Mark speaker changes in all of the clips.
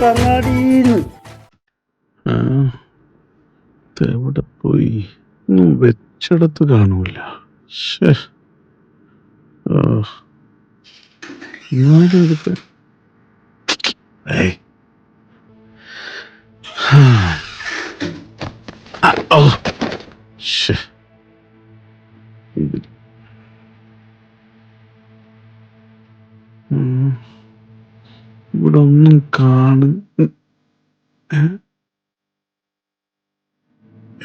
Speaker 1: കണ്ണാടിന്ന്
Speaker 2: എവിടെ പോയി? ഒന്നും വെച്ചെടുത്ത് കാണൂല. ഇവിടെ ഒന്നും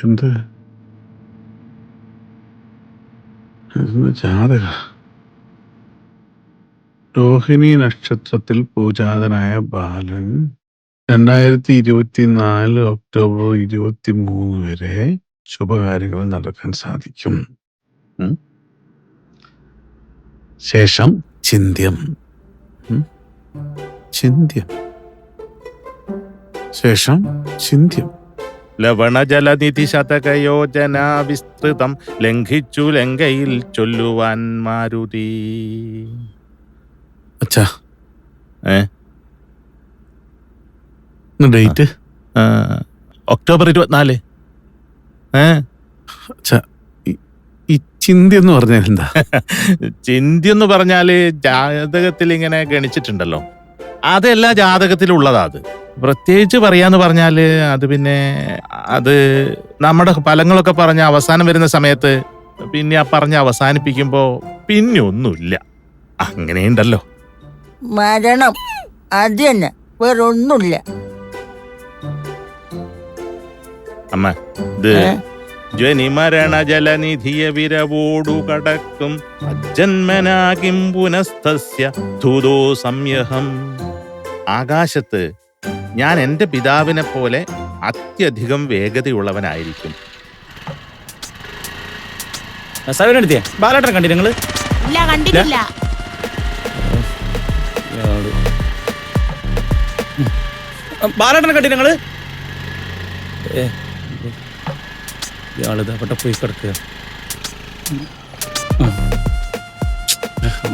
Speaker 2: എന്ത് ജാതക? രോഹിണി നക്ഷത്രത്തിൽ പൂജാതനായ ബാലൻ 2024 ഒക്ടോബർ 23 വരെ ശുഭകാര്യങ്ങൾ നടക്കാൻ സാധിക്കും. ശേഷം ചിന്ത്യം. ശേഷം ചിന്ത്യം.
Speaker 3: ലവണജലനിധി ശതകയോജന വിസ്തൃതം ലംഘിച്ചു ലങ്കയിൽ ചൊല്ലുവാൻ മാരുതി.
Speaker 2: അച്ഛാ, ഡേറ്റ്
Speaker 3: ഒക്ടോബർ 24.
Speaker 2: അച്ഛാ, ഈ ചിന്തി എന്ന് പറഞ്ഞാൽ എന്താ?
Speaker 3: ചിന്തി എന്ന് പറഞ്ഞാല് ജാതകത്തിൽ ഇങ്ങനെ ഗണിച്ചിട്ടുണ്ടല്ലോ, അതെല്ലാ ജാതകത്തിലും ഉള്ളതാ. അത് പ്രത്യേകിച്ച് പറയാന്ന് പറഞ്ഞാല് അത് പിന്നെ അത് നമ്മുടെ ഫലങ്ങളൊക്കെ പറഞ്ഞ അവസാനം വരുന്ന സമയത്ത് പിന്നെ ആ പറഞ്ഞ് അവസാനിപ്പിക്കുമ്പോ പിന്നെ ഒന്നുമില്ല. അങ്ങനെയുണ്ടല്ലോ.
Speaker 4: മരണം അത് തന്നെ, വേറൊന്നുമില്ല.
Speaker 3: അമ്മ, ഇത് ജ്വനിമരണ ജലനിധിയ വിരവോടു കടക്കും അജന്മനാകിം പുനസ്തസ്യ ധൂതോ സംയഹം. ആകാശത്ത് ഞാൻ എൻ്റെ പിതാവിനെ പോലെ അത്യധികം വേഗതയുള്ളവനായിരിക്കും.
Speaker 5: ബാലേട്ടൻ കണ്ടി നിങ്ങള്?
Speaker 6: ഇല്ല, കണ്ടിട്ടില്ല.
Speaker 5: ബാലേട്ടനെ കണ്ടി നിങ്ങള്? ഇയാളിത് അവിടെ പോയി കിടക്കുക.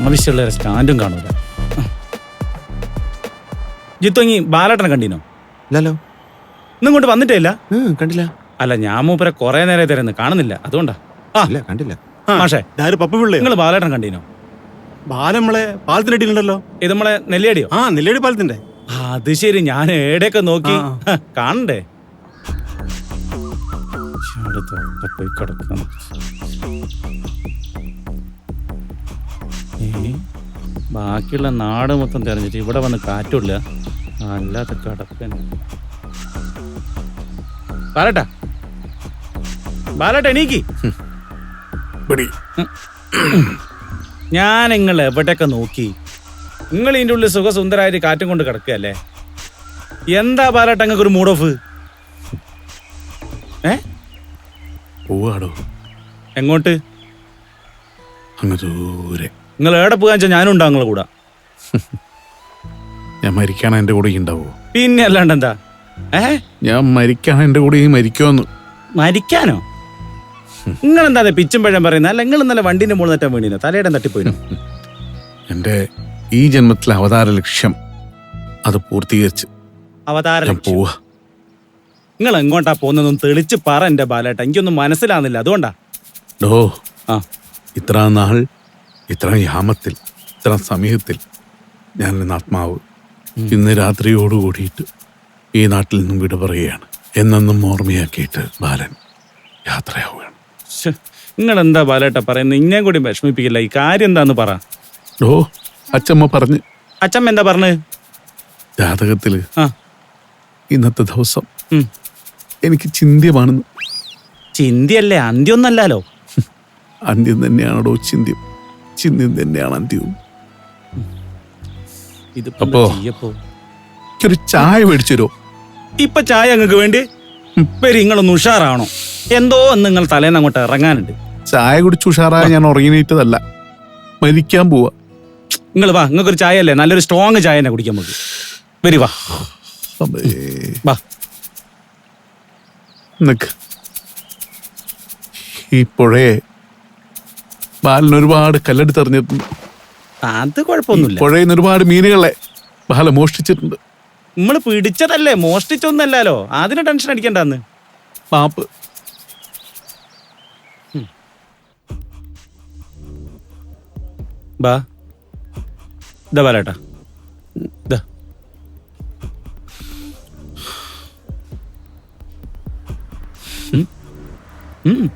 Speaker 5: ആവശ്യമുള്ള സ്റ്റാൻഡും കാണൂല. ജിത്തോങ്ങി ബാലേട്ടനെ കണ്ടീനോ?
Speaker 7: ഇല്ലല്ലോ.
Speaker 5: ഇന്നും കൊണ്ട് വന്നിട്ടേ ഇല്ല?
Speaker 7: കണ്ടില്ല.
Speaker 5: അല്ല, ഞാൻ മൂപ്പരെ കൊറേ നേരം തരുന്നു, കാണുന്നില്ല, അതുകൊണ്ടാ.
Speaker 7: കണ്ടില്ല.
Speaker 5: മാഷേ, നിങ്ങൾ ബാലേട്ടൻ കണ്ടീനോ?
Speaker 7: ബാലൻ നമ്മളെ പാലത്തിനടിയിലുണ്ടല്ലോ.
Speaker 5: ഇത് നമ്മളെ നെല്ലിയടിയോ?
Speaker 7: നെല്ലിയടി പാലത്തിന്റെ.
Speaker 5: അത് ശരി, ഞാൻ ഏടെയൊക്കെ നോക്കി കാണണ്ടേ. പോയി കിടക്കണം. ബാക്കിയുള്ള നാട് മൊത്തം തെരഞ്ഞിട്ട് ഇവിടെ വന്ന് കാറ്റില്ല, അല്ലാത്ത കിടപ്പൻ. ബാലേട്ടാ, ബാലേട്ടാ എണീക്ക്. ഞാൻ നിങ്ങൾ എവിടെയൊക്കെ നോക്കി, നിങ്ങൾ ഇതിൻ്റെ ഉള്ളിൽ സുഖസുന്ദരായിട്ട് കാറ്റും കൊണ്ട് കിടക്കുകയല്ലേ. എന്താ ബാലേട്ടാ നിങ്ങൾക്ക് ഒരു മൂഡ് ഓഫ്?
Speaker 2: പോവാടോ.
Speaker 5: എങ്ങോട്ട്?
Speaker 2: അങ്ങ് ദൂരെ.
Speaker 5: നിങ്ങൾ എവിടെ പോകാൻ വെച്ചാൽ ഞാനും ഉണ്ടാവും നിങ്ങളെ കൂടെ.
Speaker 2: ഞാൻ മരിക്കാണ് എന്റെ കൂടെ ഉണ്ടാവോ?
Speaker 5: പിന്നെ അല്ലാണ്ട് എന്താ?
Speaker 2: ഞാൻ മരിക്കാണ് എന്റെ കൂടെ മരിക്കുമെന്ന്.
Speaker 5: മരിക്കാനോ? നിങ്ങളെന്താ പിച്ചും പഴം പറയുന്നത്? അല്ല, നിങ്ങൾ ഇന്നലെ വണ്ടിന്റെ മുകളിൽ തെറ്റാൻ വേണ്ടിയോ തലയിടം തട്ടിപ്പോയിനോ?
Speaker 2: എന്റെ ഈ ജന്മത്തിലെ അവതാര ലക്ഷ്യം അത് പൂർത്തീകരിച്ച്
Speaker 5: അവതാരം
Speaker 2: പോവാ.
Speaker 5: നിങ്ങൾ എങ്ങോട്ടാ പോകുന്നതും തെളിച്ച് പറ എന്റെ ബാലേട്ട, എനിക്കൊന്നും മനസ്സിലാവുന്നില്ല, അതുകൊണ്ടാ.
Speaker 2: ഇത്ര നാൾ, ഇത്ര യാമത്തിൽ, ഇത്ര സമയത്തിൽ ഞാൻ ആത്മാവ് ഇന്ന് രാത്രിയോട് കൂടിയിട്ട് ഈ നാട്ടിൽ നിന്നും വിട പറയുകയാണ്. എന്നെന്നും ഓർമ്മയാക്കിയിട്ട് ബാലൻ യാത്രയാവുകയാണ്.
Speaker 5: നിങ്ങൾ എന്താ ബാലേട്ട പറയുന്നത്? ഇന്നേം കൂടി വിഷമിപ്പിക്കില്ല. ഈ കാര്യം എന്താന്ന് പറ.
Speaker 2: അച്ചമ്മ പറഞ്ഞ്.
Speaker 5: അച്ചമ്മ എന്താ പറഞ്ഞ്?
Speaker 2: ജാതകത്തില് ഇന്നത്തെ ദിവസം എനിക്ക് ചിന്ത്യമാണെന്ന്.
Speaker 5: ചിന്തിയല്ലേ, അന്ത്യൊന്നല്ലോ.
Speaker 2: അന്ത്യം തന്നെയാണോ ചിന്ത്യം? ചിന്ത്യം തന്നെയാണ് അന്ത്യവും. അപ്പോ ഒരു ചായ മേടിച്ചു തരുമോ?
Speaker 5: ഇപ്പൊ ചായ അങ്ങക്ക് വേണ്ടി വരി. നിങ്ങളൊന്ന് ഉഷാറാണോ? എന്തോ നിങ്ങൾ തലേന്ന് അങ്ങോട്ട് ഇറങ്ങാനുണ്ട്.
Speaker 2: ചായ കുടിച്ച് ഉഷാറായ ഞാൻ ഉറങ്ങിനീറ്റതല്ല, മരിക്കാൻ പോവാ.
Speaker 5: നിങ്ങൾ വാ, നിങ്ങൾക്കൊരു ചായ അല്ലേ, നല്ലൊരു സ്ട്രോങ് ചായ തന്നെ കുടിക്കാൻ നമുക്ക്. വരി വാ.
Speaker 2: ഈ പുഴയെ ബാലൻ ഒരുപാട് കല്ലെടുത്തെറിഞ്ഞിട്ടുണ്ട്.
Speaker 5: അത് കുഴപ്പമൊന്നുമില്ല.
Speaker 2: പുഴയിൽ നിന്ന് ഒരുപാട് മീനുകളെ ബാല മോഷ്ടിച്ചിട്ടുണ്ട്.
Speaker 5: നമ്മള് പിടിച്ചതല്ലേ, മോഷ്ടിച്ചൊന്നല്ലോ. അതിന് ടെൻഷൻ അടിക്കണ്ടെന്ന്.
Speaker 2: മാപ്പ്.
Speaker 5: ബാ ഇതാ ബാലേട്ടാ. ഇതാ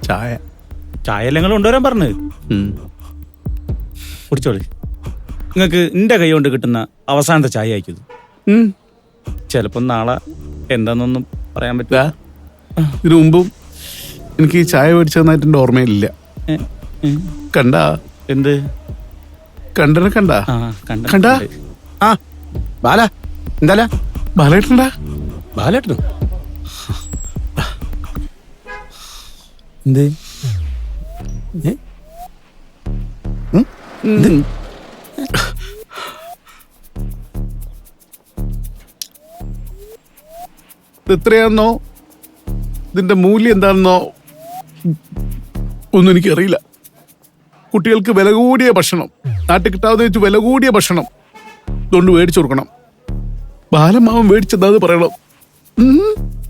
Speaker 2: ചായ.
Speaker 5: ചായ എല്ലാം കൊണ്ടുവരാൻ പറഞ്ഞു. കുടിച്ചോളി. നിങ്ങൾക്ക് എന്റെ കൈ കൊണ്ട് കിട്ടുന്ന അവസാനത്തെ ചായ ആയിക്കത്. ചിലപ്പോ നാളെ എന്താന്നൊന്നും പറയാൻ പറ്റില്ല.
Speaker 2: ഇതിനു മുമ്പും എനിക്ക് ഈ ചായ മേടിച്ചു തന്നായിട്ട് എൻ്റെ ഓർമ്മയില്ല. കണ്ട
Speaker 5: എന്ത്
Speaker 2: കണ്ടനെ കണ്ട
Speaker 5: ആ
Speaker 2: കണ്ട
Speaker 7: ആ ബാല എന്താ
Speaker 2: ബാലേട്ടണ്ടാ?
Speaker 7: ബാലേട്ടനും
Speaker 5: എന്ത്
Speaker 2: എത്രയാണെന്നോ ഇതിന്റെ മൂല്യം എന്താണെന്നോ ഒന്നും എനിക്കറിയില്ല. കുട്ടികൾക്ക് വില കൂടിയ ഭക്ഷണം, നാട്ടിൽ കിട്ടാതെ വെച്ച് വില കൂടിയ ഭക്ഷണം ഇതുകൊണ്ട് മേടിച്ചു കൊടുക്കണം. ബാലമാവൻ മേടിച്ചെന്താന്ന് പറയണം.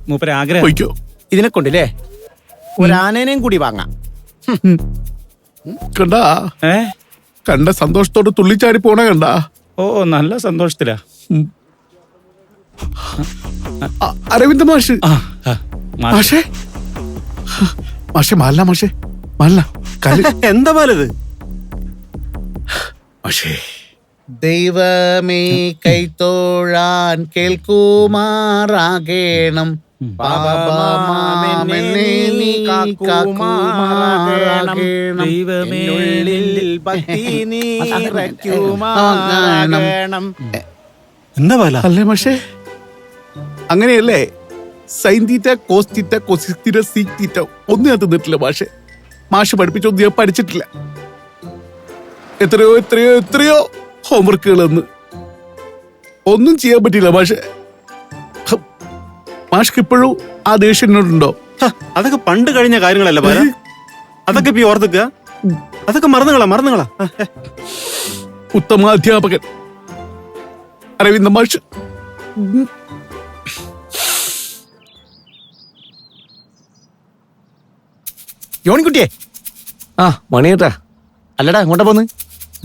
Speaker 5: മൂപ്പര് ആഗ്രഹം.
Speaker 2: പൊയ്ക്കോ.
Speaker 7: ഇതിനെ കൊണ്ടില്ലേ ഒരാനേനെയും കൂടി വാങ്ങാം.
Speaker 2: കണ്ടാ കണ്ട സന്തോഷത്തോട് തുള്ളിച്ചാടി പോണ കണ്ടാ?
Speaker 5: ഓ നല്ല സന്തോഷത്തിലാ.
Speaker 2: അരവിന്ദ മാഷ്. മാഷേ മാഷേ മാല മാഷേ മാല
Speaker 7: എന്താ ബാലത്?
Speaker 2: മാഷേ
Speaker 1: ദൈവമേ കൈത്തോഴാൻ കേൾക്കുമാറാകണം, പാപമാമെന്നെ നീ കാക്കുമാറാകണം,
Speaker 5: ദൈവമേളിൽ
Speaker 1: ഭക്തി നിറയ്ക്കുമാറാകണം.
Speaker 7: എന്താ ബാല?
Speaker 2: അല്ലേ മാഷേ? അങ്ങനെയല്ലേ? Sine theta cos theta cosec theta sec theta ഒന്നും ഞാൻ തിന്നിട്ടില്ല മാഷെ. മാഷ് പഠിപ്പിച്ചൊന്നും ഞാൻ പഠിച്ചിട്ടില്ല. എത്രയോ എത്രയോ എത്രയോ ഹോംവർക്കുകളെന്ന് ഒന്നും ചെയ്യാൻ പറ്റില്ല മാഷെ. മാഷ്ക്ക് ഇപ്പോഴും ആ ദേഷ്യം എന്നോടുണ്ടോ?
Speaker 7: അതൊക്കെ പണ്ട് കഴിഞ്ഞ കാര്യങ്ങളല്ല ബാല. അതൊക്കെ ഇപ്പൊ ഓർത്തുക. അതൊക്കെ മറന്നുകളാ.
Speaker 2: ഉത്തമാധ്യാപകൻ അരവിന്ദ മാഷ്.
Speaker 7: യോണിക്കുട്ടിയെ.
Speaker 6: ആ മണിയേട്ടാ.
Speaker 7: അല്ലടാ അങ്ങോട്ടാ പോന്ന്?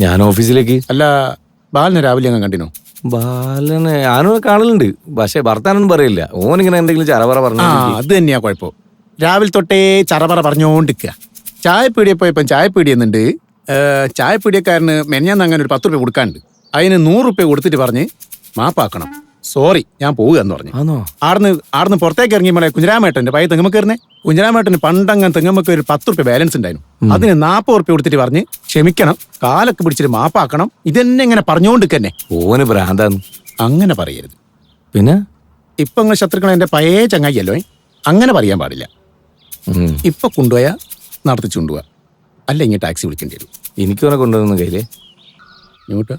Speaker 6: ഞാൻ ഓഫീസിലേക്ക്.
Speaker 7: അല്ല ബാലിനെ രാവിലെ അങ്ങ് കണ്ടിനോ?
Speaker 6: ബാലനെ ഞാനും കാണലുണ്ട്, പക്ഷെ ഭർത്താനൊന്നും പറയില്ല. ഓനിങ്ങനെ എന്തെങ്കിലും ചറപറ പറഞ്ഞു.
Speaker 7: അത് തന്നെയാ കുഴപ്പം. രാവിലെ തൊട്ടേ ചറപറ പറഞ്ഞോണ്ടിരിക്കുക. ചായപ്പീടിയെ പോയപ്പം ചായപ്പീടി എന്നുണ്ട്. ചായപ്പീടിയക്കാരന് മെനഞ്ഞാന്ന് അങ്ങനെ ഒരു 10 രൂപ കൊടുക്കാനുണ്ട്. അതിന് 100 രൂപ കൊടുത്തിട്ട് പറഞ്ഞ് മാപ്പാക്കണം, സോറി ഞാൻ പോവുക എന്ന് പറഞ്ഞു. ആടുന്ന് പുറത്തേക്ക് ഇറങ്ങിയപ്പോളെ കുഞ്ഞിരാമേട്ടന്റെ പയ്യ തെങ്ങമ്മ കയറുന്നേ. കുഞ്ഞിരാമേട്ടന് പണ്ടങ്ങൻ തെങ്ങമ്മക്ക് ഒരു 10 രൂപ ബാലൻസ് ഉണ്ടായിരുന്നു. അതിന് 40 രൂപ കൊടുത്തിട്ട് പറഞ്ഞ് ക്ഷമിക്കണം, കാലൊക്കെ പിടിച്ചിട്ട് മാപ്പാക്കണം. ഇതെന്നെ ഇങ്ങനെ പറഞ്ഞുകൊണ്ടിരിക്കന്നെ.
Speaker 6: ഓന് ഭ്രാന്താന്ന്.
Speaker 7: അങ്ങനെ പറയരുത്.
Speaker 6: പിന്നെ
Speaker 7: ഇപ്പൊ നിങ്ങൾ ശത്രുക്കൾ എന്റെ പഴയ ചങ്ങായിയല്ലോ, അങ്ങനെ പറയാൻ പാടില്ല. ഇപ്പൊ കൊണ്ടുപോയാ നടത്തിച്ചു കൊണ്ടുപോവാ, അല്ല ഇങ്ങനെ ടാക്സി വിളിക്കേണ്ടി വരും.
Speaker 6: എനിക്കോനെ കൊണ്ടുവന്ന കയ്യില്
Speaker 7: ഇങ്ങോട്ട്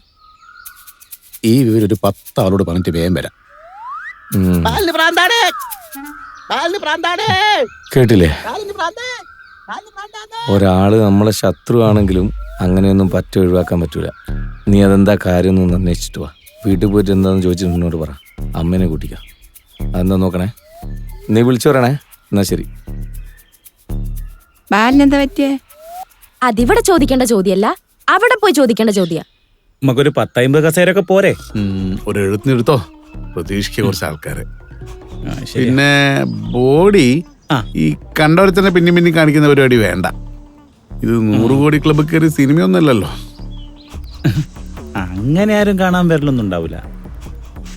Speaker 7: ഈ വിവരം ഒരു 10 ആളോട് പറഞ്ഞിട്ട് വേഗം വരാം.
Speaker 6: കേട്ടില്ലേ? ഒരാള് നമ്മളെ ശത്രു ആണെങ്കിലും അങ്ങനെയൊന്നും പറ്റ ഒഴിവാക്കാൻ പറ്റൂല. നീ അതെന്താ കാര്യം ഒന്ന് അന്വേഷിച്ചിട്ട് വാ. വീട്ടിൽ പോയിട്ട് എന്താന്ന് ചോദിച്ചിട്ട് എന്നോട് പറ. അമ്മേനെ കൂട്ടിക്കാം. അതെന്താ നോക്കണേ, നീ വിളിച്ചു പറയണേ. എന്നാ ശരി.
Speaker 8: ബാലിനെന്താ പറ്റിയേ?
Speaker 9: അതിവിടെ ചോദിക്കേണ്ട ചോദ്യമല്ല, അവിടെ പോയി ചോദിക്കേണ്ട ചോദ്യ.
Speaker 5: നമുക്കൊരു 10-50 കസേരൊക്കെ പോരെ?
Speaker 2: ഒരു എഴുത്തിനെടുത്തോ, പ്രതീക്ഷിക്കുക കുറച്ച് ആൾക്കാരെ. പിന്നെ ബോഡി ഈ കണ്ടവരെ തന്നെ പിന്നി കാണിക്കുന്ന പരിപാടി വേണ്ട. ഇത് 100 കോടി ക്ലബ്ബ് കയറി സിനിമയൊന്നുമല്ലല്ലോ.
Speaker 5: അങ്ങനെ ആരും കാണാൻ വരലൊന്നും ഉണ്ടാവില്ല.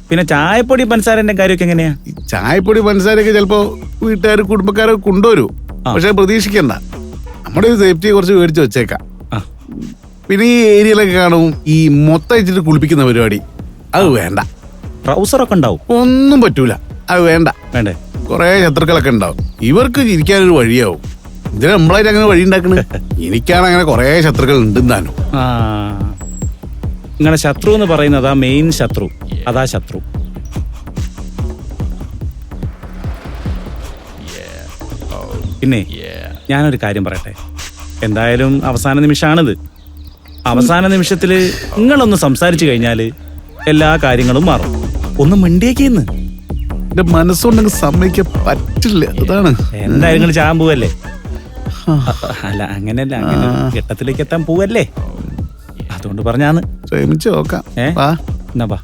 Speaker 5: പിന്നെ ചായപ്പൊടി പഞ്ചസാരന്റെ കാര്യമൊക്കെ എങ്ങനെയാ?
Speaker 2: ഈ ചായപ്പൊടി പഞ്ചസാരയൊക്കെ ചിലപ്പോ വീട്ടുകാർ കുടുംബക്കാരൊക്കെ കൊണ്ടുവരും. പക്ഷെ പ്രതീക്ഷിക്കണ്ട, നമ്മുടെ ഒരു സേഫ്റ്റിയെ കുറച്ച് മേടിച്ച് വെച്ചേക്കാം. പിന്നെ ഈ ഏരിയയിലൊക്കെ കാണും ഈ മൊത്തം വെച്ചിട്ട് കുളിപ്പിക്കുന്ന പരിപാടി, അത് വേണ്ട.
Speaker 5: ട്രൗസറൊക്കെ ഉണ്ടാവും?
Speaker 2: ഒന്നും പറ്റൂല, അത് വേണ്ട.
Speaker 5: വേണ്ടേ?
Speaker 2: കുറെ ശത്രുക്കളൊക്കെ ഉണ്ടാവും, ഇവർക്ക് ഇരിക്കാനൊരു വഴിയാവും. ഇതിന് നമ്മളായിട്ട് അങ്ങനെ വഴി ഉണ്ടാക്കണ. എനിക്കാണ് അങ്ങനെ കുറെ ശത്രുക്കൾ ഉണ്ടെന്നാനോ.
Speaker 5: നിങ്ങളുടെ ശത്രു എന്ന് പറയുന്നത് ആ മെയിൻ ശത്രു, അതാ ശത്രു. പിന്നെ ഞാനൊരു കാര്യം പറയട്ടെ. എന്തായാലും അവസാന നിമിഷമാണിത്. അവസാന നിമിഷത്തില് നിങ്ങളൊന്ന് സംസാരിച്ചു കഴിഞ്ഞാല് എല്ലാ കാര്യങ്ങളും മാറും. ഒന്ന് മിണ്ടിയേക്കിന്ന്.
Speaker 2: എന്റെ മനസ്സുണ്ടെങ്കിൽ സമ്മതിക്കാൻ പറ്റില്ല, അതാണ്.
Speaker 5: എന്തായാലും നിങ്ങൾ ചാൻ പോവല്ലേ? അല്ല അങ്ങനെയല്ല, അങ്ങനെ ഘട്ടത്തിലേക്ക് എത്താൻ പോവല്ലേ, അതുകൊണ്ട് പറഞ്ഞാന്ന്.
Speaker 2: ശ്രമിച്ചു നോക്കാം.
Speaker 5: വാ എന്നാ വാ.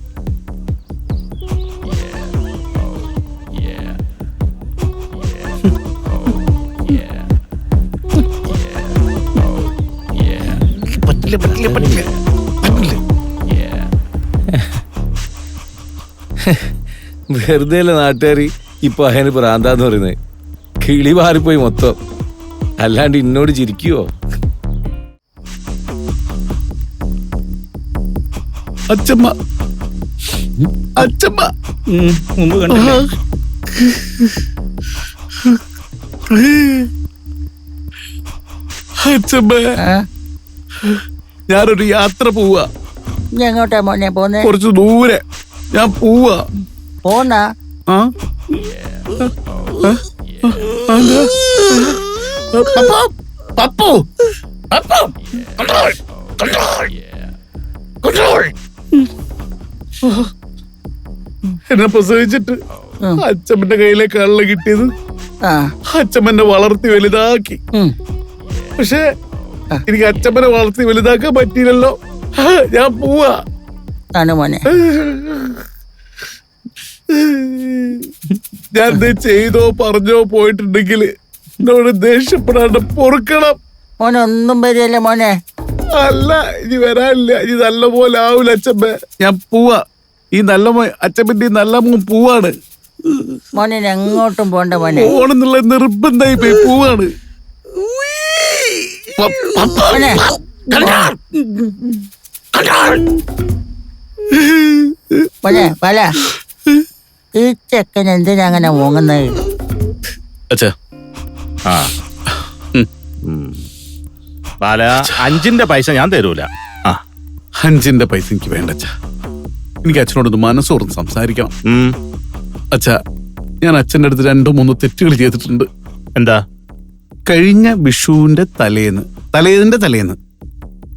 Speaker 2: പറ്റില്ല പറ്റില്ല പറ്റില്ല പറ്റില്ല.
Speaker 6: വെറുതെ അല്ല നാട്ടുകാർ ഇപ്പൊ അതിന് പ്രാന്താന്ന് പറയുന്നത്. കിളി മാറിപ്പോയി മൊത്തം, അല്ലാണ്ട് ഇന്നോട് ചിരിക്കുവോ?
Speaker 2: അച്ചമ്മ അച്ചമ്മ
Speaker 5: മുമ്പ് കണ്ടില്ലേ?
Speaker 2: അച്ചമ്മ, ഞാനൊരു യാത്ര പോവാ.
Speaker 4: നീ എങ്ങോട്ടാ മോനെ പോന്നെ?
Speaker 2: കുറച്ച് ദൂരെ ഞാൻ പോവാ.
Speaker 4: പോന്നാ?
Speaker 2: ആ? അതെന്താ? Pappu, Pappu, control, control, control. എന്നെ പ്രസവിച്ചിട്ട് അച്ഛമ്മന്റെ കയ്യിലേക്ക് കള്ള കിട്ടിയത്
Speaker 4: ആ.
Speaker 2: അച്ഛമ്മനെ വളർത്തി വലുതാക്കി. പക്ഷെ എനിക്ക് അച്ഛമ്മനെ വളർത്തി വലുതാക്കാൻ പറ്റിയില്ലല്ലോ. ഞാൻ പോവാ.
Speaker 4: ആണ് മോനെ.
Speaker 2: ഞാൻ ചെയ്തോ പറഞ്ഞോ പോയിട്ടുണ്ടെങ്കിൽ എന്നോട് ദേഷ്യപ്പെടാണ്ട് പൊറുക്കണം.
Speaker 4: മോനെ ഒന്നും വരികയല്ലേ മോനെ.
Speaker 2: അല്ല, ഇനി വരാനില്ല. ഇനി നല്ല പോലെ ആവൂല അച്ഛമ്മ. ഞാൻ പോവാ. ഈ നല്ല അച്ഛമ്മന്റെ ഈ നല്ല മോൻ പോവാണ്.
Speaker 4: മോനെ എങ്ങോട്ടും പോണ്ട മോനെ.
Speaker 2: പോണെന്നുള്ള നിർബന്ധമായി പോയി പോവാണ്.
Speaker 4: മോനെ മോനെ പല ഈ ചെക്കൻ എന്തിനാ അങ്ങനെ മൂങ്ങുന്നത്?
Speaker 2: അച്ഛാ,
Speaker 3: ആ ബാല, 5ന്റെ പൈസ ഞാൻ തരൂല. ആ
Speaker 2: 5ന്റെ പൈസ എനിക്ക് വേണ്ട അച്ഛാ. എനിക്ക് അച്ഛനോടൊന്ന് മനസ്സോർന്ന് സംസാരിക്കണം. അച്ഛാ, ഞാൻ അച്ഛൻ്റെ അടുത്ത് 2-3 തെറ്റുകൾ ചെയ്തിട്ടുണ്ട്.
Speaker 3: എന്താ?
Speaker 2: കഴിഞ്ഞ വിഷുവിന്റെ തലേന്ന്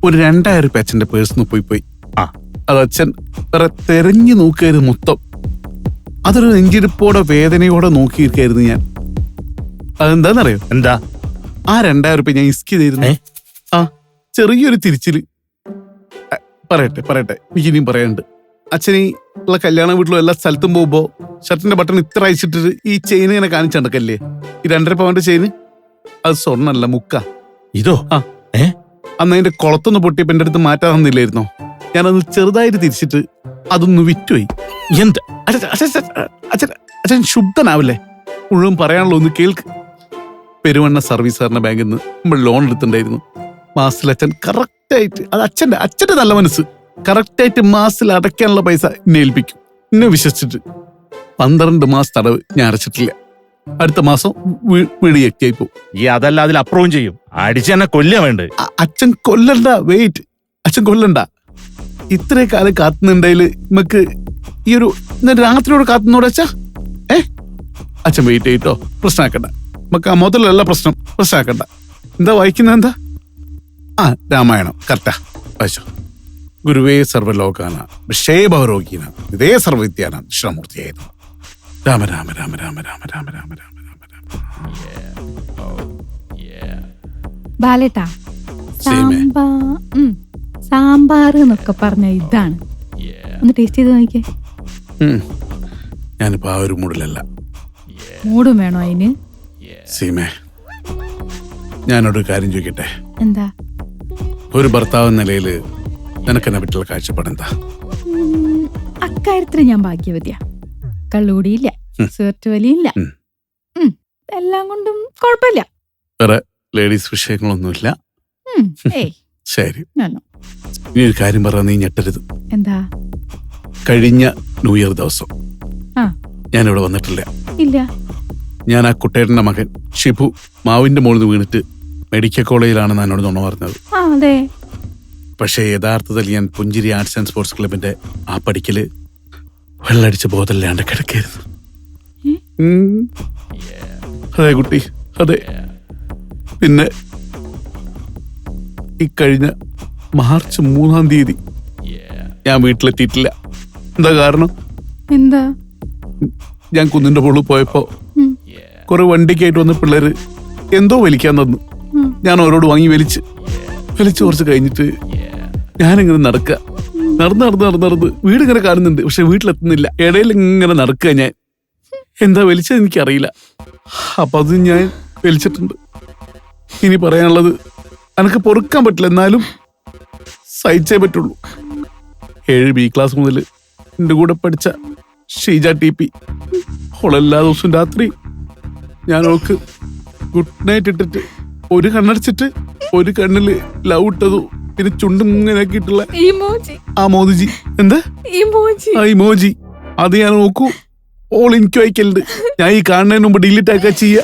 Speaker 2: ഒരു 2000 രൂപ അച്ഛന്റെ പേഴ്സിന്ന് പോയി.
Speaker 3: ആ,
Speaker 2: അത് അച്ഛൻ വേറെ തെരഞ്ഞു നോക്കിയായിരുന്നു മൊത്തം. അതൊരു നെഞ്ചിരിപ്പോടെ വേദനയോടെ നോക്കിയിരിക്കായിരുന്നു ഞാൻ. അതെന്താന്നറിയോ?
Speaker 3: എന്താ?
Speaker 2: ആ 2000 രൂപ ഞാൻ ഇസ്കി ചെയ്തിരുന്നു. ആ ചെറിയൊരു തിരിച്ചില്. പറയട്ടെ ഇനിയും പറയാനുണ്ട്. അച്ഛനീ ഉള്ള കല്യാണ വീട്ടിലും എല്ലാ സ്ഥലത്തും പോകുമ്പോ ഷർട്ടിന്റെ ബട്ടൺ ഇത്ര അയച്ചിട്ട് ഈ ചെയിൻ ഇങ്ങനെ കാണിച്ചണ്ടക്കല്ലേ, ഈ 2.5 പവന്റെ ചെയിന്. അത് സ്വർണ്ണല്ല, മുക്ക.
Speaker 3: ഇതോ?
Speaker 2: ആ അന്ന് അതിന്റെ കുളത്തൊന്ന് പൊട്ടിയപ്പോ എന്റെ അടുത്ത് മാറ്റാൻ തന്നില്ലായിരുന്നോ? ഞാനത് ചെറുതായിട്ട് തിരിച്ചിട്ട് അതൊന്ന് വിറ്റുപോയി.
Speaker 3: എന്ത്?
Speaker 2: അച്ഛൻ ശുദ്ധനാവില്ലേ? മുഴുവൻ പറയാനുള്ള ഒന്ന് കേൾക്ക്. പെരുവണ്ണ സർവീസ് സഹകരണ ബാങ്കിൽ നിന്ന് നമ്മൾ ലോൺ എടുത്തിട്ടുണ്ടായിരുന്നു. മാസത്തിൽ അച്ഛൻ കറക്റ്റായിട്ട്, അത് അച്ഛന്റെ നല്ല മനസ്സ്, കറക്റ്റായിട്ട് മാസത്തിൽ അടയ്ക്കാനുള്ള പൈസ എന്നെ ഏൽപ്പിക്കും. എന്നെ വിശ്വസിച്ചിട്ട് 12 മാസം തടവ് ഞാൻ അടച്ചിട്ടില്ല. അടുത്ത മാസം വീട് എത്തിയായി പോകും.
Speaker 3: ഈ അതല്ല, അതിൽ അപ്രൂവും ചെയ്യും. അടിച്ച് തന്നെ കൊല്ലാ വേണ്ട.
Speaker 2: അച്ഛൻ കൊല്ലണ്ട, വെയിറ്റ്. അച്ഛൻ കൊല്ലണ്ട. ഇത്രയും കാലം കാത്തുന്നുണ്ടെങ്കിൽ നമുക്ക് ഈ ഒരു രാത്രിയോട് കാത്തുന്നോട് അച്ഛാ. അച്ഛൻ വെയിറ്റ് ചെയ്തിട്ടോ, പ്രശ്നമാക്കണ്ട. നമുക്ക് ആ മുതലല്ല പ്രശ്നമാക്കണ്ട. എന്താ വായിക്കുന്നത്? എന്താ? ആ രാമായണം കറക്റ്റാ വായിച്ചോ. ഗുരുവേ സർവലോകാന വിഷയഭവരോഗീന ഇതേ സർവവിദ്യാന ദക്ഷിണമൂർത്തിയായിരുന്നു. രാമ രാമ രാമ രാമ രാമ രാമ രാമ രാമ രാമ രാമ.
Speaker 8: ബാലേട്ടാ, സാമ്പാർ എന്നൊക്കെ പറഞ്ഞ ഇതാണ്. ഒന്ന് ടേസ്റ്റ് ചെയ്ത് നോക്കിയേ.
Speaker 2: ഞാനിപ്പോ ആ ഒരു മൂഡിലല്ല.
Speaker 8: മൂടും വേണോ അതിന്?
Speaker 2: സീമേ, ഞാനൊരു കാര്യം ചോദിക്കട്ടെ?
Speaker 8: എന്താ?
Speaker 2: ഒരു ഭർത്താവ് എന്ന നിലയില് നിനക്കെന്നെ പറ്റുള്ള കാഴ്ചപ്പാട് എന്താ?
Speaker 8: അക്കാര്യത്തിൽ ഞാൻ ഭാഗ്യവതിയാ. കള്ളുകൂടിയില്ല, സിഗരറ്റ് വലിയില്ല, എല്ലാം കൊണ്ടും കുഴപ്പമില്ല.
Speaker 2: വേറെ ലേഡീസ് വിഷയങ്ങളൊന്നുമില്ല. ശരി, ഇനി ഒരു കാര്യം പറഞ്ഞ നീ ഞെട്ടരുത്.
Speaker 8: എന്താ?
Speaker 2: കഴിഞ്ഞ ന്യൂ ഇയർ ദിവസം ഞാനിവിടെ വന്നിട്ടില്ല.
Speaker 8: ഇല്ല.
Speaker 2: ഞാൻ ആ കുട്ടേട്ടന്റെ മകൻ ഷിബു മാവിന്റെ മുകളിൽ വീണിട്ട് മെഡിക്കൽ കോളേജിലാണെന്ന് എന്നോട് നുണ പറഞ്ഞത്.
Speaker 8: അതെ.
Speaker 2: പക്ഷേ യഥാർത്ഥത്തിൽ ഞാൻ പുഞ്ചിരി ആർട്സ് ആൻഡ് സ്പോർട്സ് ക്ലബിന്റെ ആ പടിക്കല് വെള്ളടിച്ച ബോധമില്ലാണ്ട് കിടക്കായിരുന്നു. അതെ കുട്ടി, അതെ. പിന്നെ ഈ കഴിഞ്ഞ മാർച്ച് 3-ാം തീയതി ഞാൻ വീട്ടിലെത്തിയിട്ടില്ല. എന്താ കാരണം?
Speaker 8: എന്താ?
Speaker 2: ഞാൻ കുന്നിന്റെ മുകളിൽ പോയപ്പോ കുറെ വണ്ടിക്കായിട്ട് വന്ന പിള്ളേര് എന്തോ വലിക്കാൻ തന്നു. ഞാൻ അവരോട് വാങ്ങി വലിച്ച് കുറച്ച് കഴിഞ്ഞിട്ട് ഞാനിങ്ങനെ നടക്കുക. നടന്ന് വീട് ഇങ്ങനെ കാണുന്നുണ്ട്, പക്ഷെ വീട്ടിലെത്തുന്നില്ല. ഇടയിൽ ഇങ്ങനെ നടക്കുക. ഞാൻ എന്താ വലിച്ചത് എനിക്കറിയില്ല. അപ്പൊ അത് ഞാൻ വലിച്ചിട്ടുണ്ട്. ഇനി പറയാനുള്ളത് എനിക്ക് പൊറുക്കാൻ പറ്റില്ല, എന്നാലും സഹിച്ചേ പറ്റുള്ളൂ. 7 B ക്ലാസ് മുതൽ എൻ്റെ കൂടെ പഠിച്ച ഷീജ TP, അവളെല്ലാ ദിവസവും രാത്രി ഞാൻ അവൾക്ക് ഗുഡ് നൈറ്റ് ഇട്ടിട്ട് ഒരു കണ്ണടച്ചിട്ട് ഒരു കണ്ണില് ലവ് ഇട്ടതു, പിന്നെ ചുണ്ടും ഇങ്ങനെ ആക്കിയിട്ടുള്ള ആ മോദിജി. എന്താ ആ ഇമോജി? അത് ഞാൻ നോക്കൂ, ഓൾ എനിക്ക് വായിക്കലുണ്ട്. ഞാൻ ഈ കാണുന്നതിന് മുമ്പ് ഡിലീറ്റ് ആക്കുക ചെയ്യാ.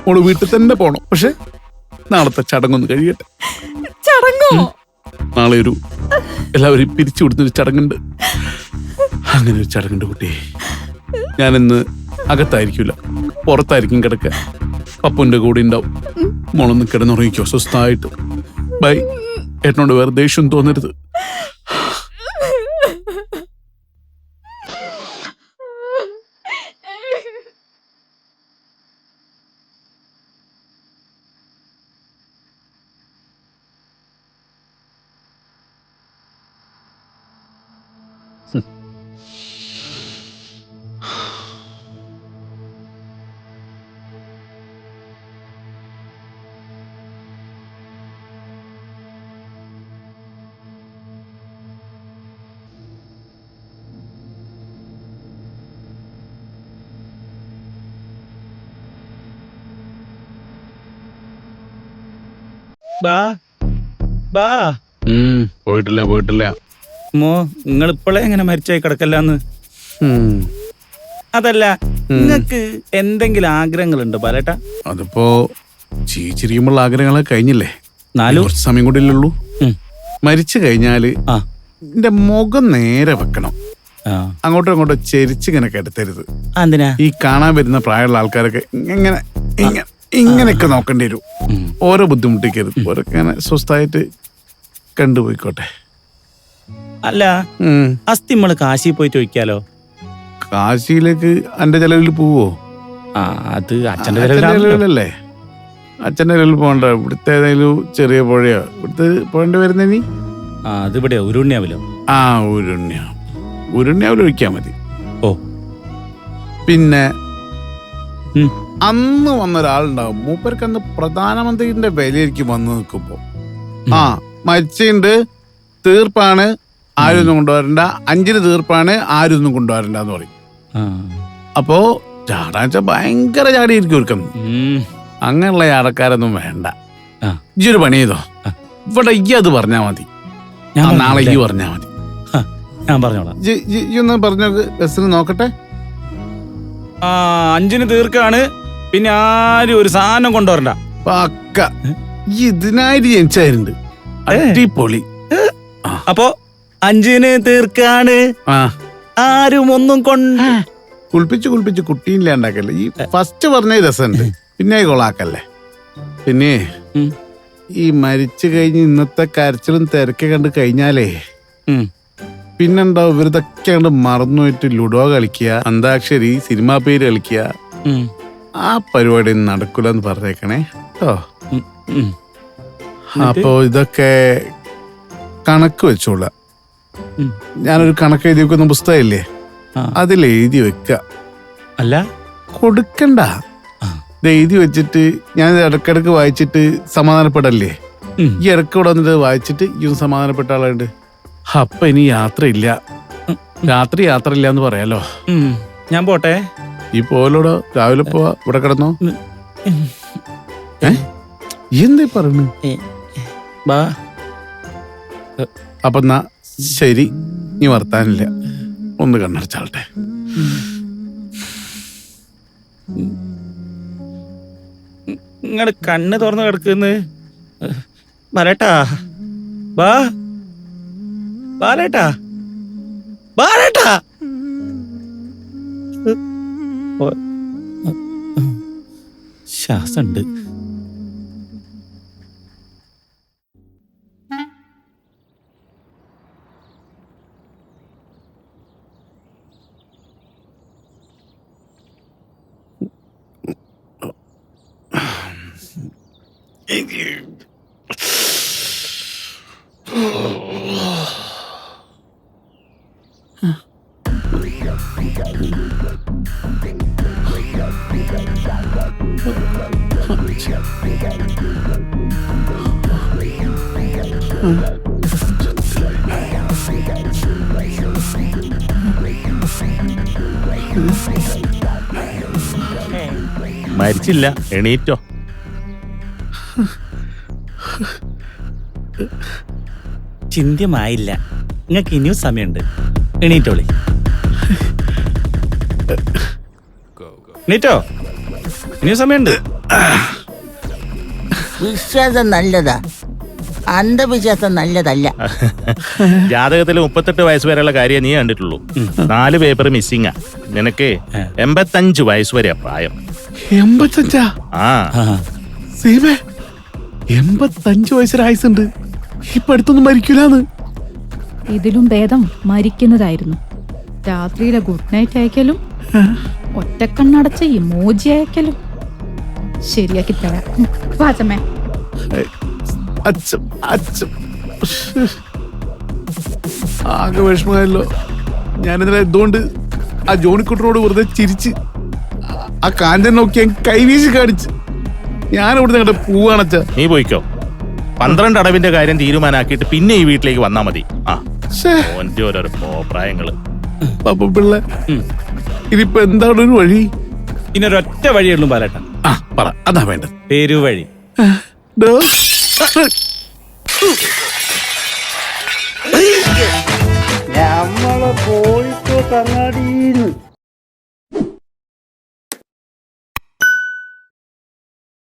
Speaker 2: ഓള് വീട്ടിൽ തന്നെ പോണം. പക്ഷെ നാളത്തെ ചടങ്ങൊന്ന് കഴിയട്ടെ. നാളെ ഒരു എല്ലാവരും പിരിച്ചു കൊടുത്തൊരു ചടങ്ങുണ്ട്. അങ്ങനെ ഒരു ചടങ്ങുണ്ട് കുട്ടി. ഞാനിന്ന് അകത്തായിരിക്കില്ല, പുറത്തായിരിക്കും കിടക്കുക. പപ്പുന്റെ കൂടെ ഉണ്ടാവും. മോളൊന്ന് കിടന്നുറങ്ങിക്കോ സ്വസ്ഥമായിട്ട്. ബൈ. ഏട്ടനോട് വേറെ ദേഷ്യം തോന്നരുത്. പോയിട്ടില്ല.
Speaker 5: മോ, നിങ്ങൾ ഇപ്പോഴേ എങ്ങനെ മരിച്ചായി കിടക്കല്ലാന്ന്? അതല്ല, നിങ്ങക്ക് എന്തെങ്കിലും ആഗ്രഹങ്ങളുണ്ട് ബാലേട്ടാ?
Speaker 2: അതിപ്പോ ജീവിച്ചിരിക്കുമ്പോൾ ആഗ്രഹങ്ങളൊക്കെ കഴിഞ്ഞില്ലേ. 4 വർഷം സമയം കൂടെ ഉള്ളൂ. മരിച്ചു കഴിഞ്ഞാല് എന്റെ മുഖം നേരെ വെക്കണം. അങ്ങോട്ടും ഇങ്ങോട്ടും ചെരിച്ചിങ്ങനെ കിടത്തരുത്. ഈ കാണാൻ വരുന്ന പ്രായമുള്ള ആൾക്കാരൊക്കെ ഇങ്ങനെയൊക്കെ നോക്കേണ്ടി വരും. ഓരോ ബുദ്ധിമുട്ടിക്കരുത്. ഓരൊക്കെ സ്വസ്ഥമായിട്ട് കണ്ടുപോയിക്കോട്ടെ.
Speaker 5: അല്ല, അസ്ഥി നമ്മള് കാശി പോയി ചോദിക്കാലോ?
Speaker 2: കാശിയിലേക്ക് എന്റെ ചെലവിൽ പോവോ?
Speaker 5: അത് അച്ഛന്റെ
Speaker 2: ചെലവിലല്ലേ. അച്ഛന്റെ ചെലവിൽ പോകണ്ട. ഇവിടുത്തെ ഏതെങ്കിലും ചെറിയ പുഴയോ ഇവിടുത്തെ പോകേണ്ടി വരുന്ന നീ?
Speaker 5: അത് ഇവിടെ ഉരുണ്യാവിലോ?
Speaker 2: ഉരുണ്യാവിൽ ഒഴിക്കാ മതി.
Speaker 5: ഓ,
Speaker 2: പിന്നെ അന്ന് വന്നൊരാളുണ്ടാവും. മൂപ്പർക്ക് അന്ന് പ്രധാനമന്ത്രിന്റെ വിലയിരിക്കും വന്ന് നിൽക്കുമ്പോ, മരിച്ചുണ്ട്, തീർപ്പാണ്, ആരും ഒന്നും കൊണ്ടുവരണ്ട, 5-ന് തീർപ്പാണ്, ആരും ഒന്നും കൊണ്ടുവരണ്ടെന്ന് പറയും. അപ്പോ ചാടാച്ച ഭയങ്കര ചാടിയിരിക്കും ഒരുക്കം. അങ്ങനെയുള്ള ചാടക്കാരൊന്നും വേണ്ട. ഇജ്ജൊരു പണി ചെയ്തോ, ഇവിടെ അത് പറഞ്ഞാ മതി, നാളെ പറഞ്ഞാ മതി.
Speaker 5: ഞാൻ പറഞ്ഞോളാം.
Speaker 2: ഒന്ന് പറഞ്ഞ ബസ്സിന് നോക്കട്ടെ.
Speaker 5: 5-ന് തീർക്കാണ്, പിന്നെ ആരും ഒരു സാധനം കൊണ്ടുവരണ്ട.
Speaker 2: പക്ക. ഇതിനായിട്ട് ജനിച്ചായിരുന്നു. അടിപൊളി.
Speaker 5: അപ്പോ 5-ന് തീർക്കാണ്, ആരും ഒന്നും
Speaker 2: കുളിപ്പിച്ച് കുട്ടിയില്ലാണ്ടാക്കല്ലേ. ഈ ഫസ്റ്റ് പറഞ്ഞ രസമുണ്ട്, പിന്നെ കൊളാക്കല്ലേ. പിന്നെ ഈ മരിച്ചു കഴിഞ്ഞ് ഇന്നത്തെ കരച്ചിലും തിരക്കെ കണ്ട് കഴിഞ്ഞാലേ പിന്നെണ്ടാവും ഇവരിതൊക്കെ കണ്ട് മറന്നുപോയിട്ട് ലുഡോ കളിക്കുക, അന്താക്ഷരി, സിനിമാ പേര് കളിക്കുക. ആ പരിപാടി നടക്കൂലെന്ന് പറഞ്ഞേക്കണേ കേട്ടോ. അപ്പോ ഇതൊക്കെ കണക്ക് വെച്ചോളാം. ഞാനൊരു കണക്ക് എഴുതി വെക്കുന്ന പുസ്തകമില്ലേ, അതിലെഴുതി വെക്ക.
Speaker 5: അല്ല
Speaker 2: കൊടുക്കണ്ട. ഇത് എഴുതി വെച്ചിട്ട് ഞാൻ ഇടക്കിടക്ക് വായിച്ചിട്ട് സമാധാനപ്പെടല്ലേ. ഈ ഇടക്ക് ഇവിടെ വന്നിട്ട് വായിച്ചിട്ട് ഈ സമാധാനപ്പെട്ട ആളുണ്ട്. അപ്പൊ ഇനി യാത്രയില്ല, യാത്രയില്ല എന്ന് പറയാലോ.
Speaker 5: ഞാൻ പോട്ടെ.
Speaker 2: ഈ പോലോടോ, രാവിലെ പോവാ, ഇവിടെ കിടന്നോ. എന്തേ പറഞ്ഞു? അപ്പൊ എന്നാ ശരി, നീ വർത്താനില്ല, ഒന്ന് കണ്ണടച്ചാളട്ടെ.
Speaker 5: നിങ്ങള് കണ്ണ് തുറന്ന് കിടക്കുന്നു. വരട്ടാ, ബാലേട്ടാ, ബാലേട്ടാ. ശ്വാസമുണ്ട്.
Speaker 3: മരിച്ചില്ല, എണീറ്റോ.
Speaker 5: ചിന്ത്യമായില്ല. നിങ്ങൾക്ക് ഇനിയും സമയമുണ്ട്. എണീറ്റോളി. എണീറ്റോ, ഇനിയും സമയമുണ്ട്.
Speaker 4: വിശ്വാസം നല്ലതാ, അന്ധവിശ്വാസം നല്ലതല്ല.
Speaker 3: ജാതകത്തിൽ 38 വയസ്സ് വരെയുള്ള കാര്യം നീ കണ്ടിട്ടുള്ളൂ. 4 പേപ്പർ മിസ്സിങ്ങാ. നിനക്ക് 85 വയസ്സ് വരെയാ പ്രായം.
Speaker 2: 85?
Speaker 3: ആ
Speaker 2: സീമേ, 85 വയസ്സൊരായുസുണ്ട്. ഇപ്പൊ അടുത്തൊന്നും മരിക്കൂലെന്ന്.
Speaker 8: ഇതിലും ഭേദം മരിക്കുന്നതായിരുന്നു. രാത്രിയിലെ ഗുഡ് നൈറ്റ് അയക്കലും ഒറ്റക്കണ്ണടച്ച ഇമോജി അയക്കലും ശരിയാക്കി തരാം. വാച്ചമ്മേ,
Speaker 2: അച്ഛൻ അച്ഛൻ ആകെ വിഷമമായല്ലോ. ഞാനിന്നലെ എന്തുകൊണ്ട് ആ ജോണിക്കുട്ടനോട് വെറുതെ ചിരിച്ച് ആ കാഞ്ചൻ നോക്കി ഞാൻ കൈവീശി കാണിച്ച് ഞാൻ ഇവിടുന്ന് അങ്ങോട്ട് പോവാണച്ച.
Speaker 3: നീ പോയിക്കോ. 12 അടവിന്റെ കാര്യം തീരുമാനാക്കിയിട്ട് പിന്നെ ഈ വീട്ടിലേക്ക് വന്നാ മതി. ആ ഓന്റെ ഓരോരോ പ്രായങ്ങള്.
Speaker 2: പിള്ള, ഇതിപ്പോ എന്താണ് ഒരു വഴി?
Speaker 5: ഇനൊരൊറ്റ വഴിയുള്ളൂ ബാലേട്ടൻ.
Speaker 2: ആ പറ, അതാ വേണ്ടത്.
Speaker 5: പെരുവഴി.
Speaker 1: നമ്മളെ കോഴിക്കോട്ട് അങ്ങാടിന്ന്